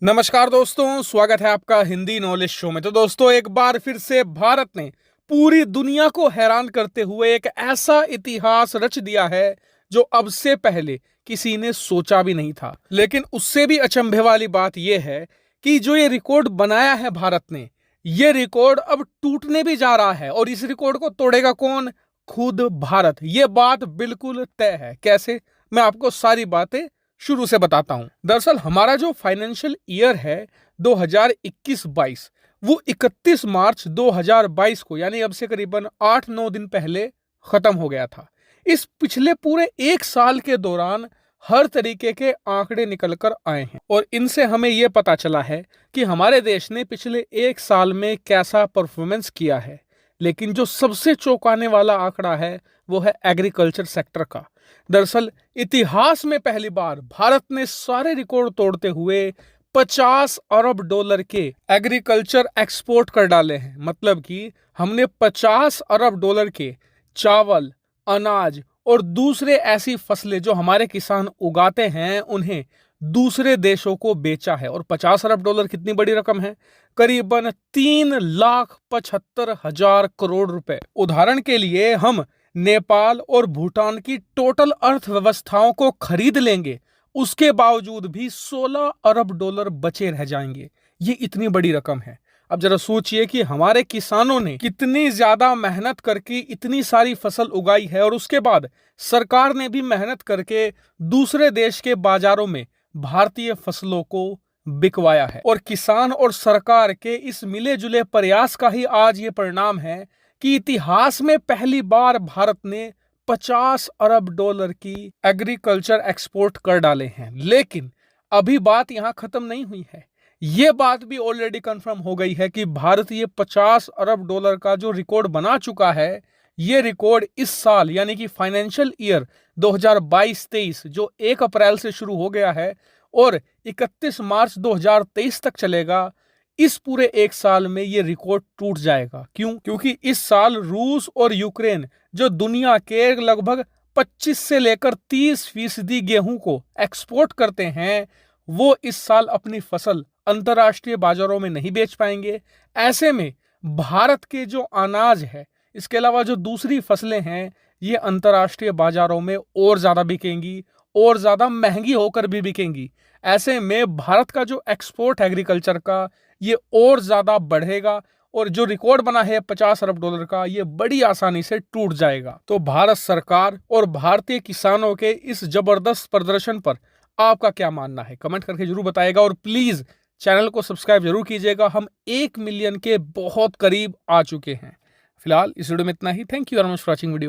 नमस्कार दोस्तों, स्वागत है आपका हिंदी नॉलेज शो में। तो दोस्तों, एक बार फिर से भारत ने पूरी दुनिया को हैरान करते हुए एक ऐसा इतिहास रच दिया है जो अब से पहले किसी ने सोचा भी नहीं था। लेकिन उससे भी अचंभे वाली बात यह है कि जो ये रिकॉर्ड बनाया है भारत ने, ये रिकॉर्ड अब टूटने भी जा रहा है। और इस रिकॉर्ड को तोड़ेगा कौन? खुद भारत। ये बात बिल्कुल तय है। कैसे? मैं आपको सारी बातें शुरू से बताता हूं। दरअसल हमारा जो फाइनेंशियल ईयर है 2021-22, वो 31 मार्च 2022 को, यानी अब से करीबन 8-9 दिन पहले खत्म हो गया था। इस पिछले पूरे एक साल के दौरान हर तरीके के आंकड़े निकल कर आए हैं और इनसे हमें यह पता चला है कि हमारे देश ने पिछले एक साल में कैसा परफॉर्मेंस किया है। लेकिन जो सबसे चौंकाने वाला आंकड़ा है वो है एग्रीकल्चर सेक्टर का। दरअसल इतिहास में पहली बार भारत ने सारे रिकॉर्ड तोड़ते हुए 50 अरब डॉलर के एग्रीकल्चर एक्सपोर्ट कर डाले हैं। मतलब कि हमने 50 अरब डॉलर के चावल, अनाज और दूसरे ऐसी फसलें जो हमारे किसान उगाते हैं उन्हें दूसरे देशों को बेचा है। और 50 अरब डॉलर कितनी बड़ी रकम है? करीबन 3,75,000 करोड़ रुपए। उदाहरण के लिए हम नेपाल और भूटान की टोटल अर्थव्यवस्थाओं को खरीद लेंगे, उसके बावजूद भी 16 अरब डॉलर बचे रह जाएंगे। ये इतनी बड़ी रकम है। अब जरा सोचिए कि हमारे किसानों ने कितनी ज्यादा मेहनत करके इतनी सारी फसल उगाई है और उसके बाद सरकार ने भी मेहनत करके दूसरे देश के बाजारों में भारतीय फसलों को बिकवाया है। और किसान और सरकार के इस मिले जुले प्रयास का ही आज ये परिणाम है कि इतिहास में पहली बार भारत ने 50 अरब डॉलर की एग्रीकल्चर एक्सपोर्ट कर डाले हैं। लेकिन अभी बात यहां खत्म नहीं हुई है। यह बात भी ऑलरेडी कंफर्म हो गई है कि भारत ये 50 अरब डॉलर का जो रिकॉर्ड बना चुका है, ये रिकॉर्ड इस साल यानी कि फाइनेंशियल ईयर 2022-23 जो 1 अप्रैल से शुरू हो गया है और 31 मार्च 2023 तक चलेगा, इस पूरे एक साल में ये रिकॉर्ड टूट जाएगा। क्यों? क्योंकि इस साल रूस और यूक्रेन जो दुनिया के लगभग 25 से लेकर 30% गेहूं को एक्सपोर्ट करते हैं, वो इस साल अपनी फसल अंतर्राष्ट्रीय बाजारों में नहीं बेच पाएंगे। ऐसे में भारत के जो अनाज है, इसके अलावा जो दूसरी फसलें हैं, ये अंतर्राष्ट्रीय बाजारों में और ज्यादा बिकेंगी और ज्यादा महंगी होकर भी बिकेंगी। ऐसे में भारत का जो एक्सपोर्ट एग्रीकल्चर का ये और ज्यादा बढ़ेगा और जो रिकॉर्ड बना है 50 अरब डॉलर का, ये बड़ी आसानी से टूट जाएगा। तो भारत सरकार और भारतीय किसानों के इस जबरदस्त प्रदर्शन पर आपका क्या मानना है? कमेंट करके जरूर बताइएगा और प्लीज चैनल को सब्सक्राइब जरूर कीजिएगा। हम 1 मिलियन के बहुत करीब आ चुके हैं। फिलहाल इस वीडियो में इतना ही। Thank you very much for watching video.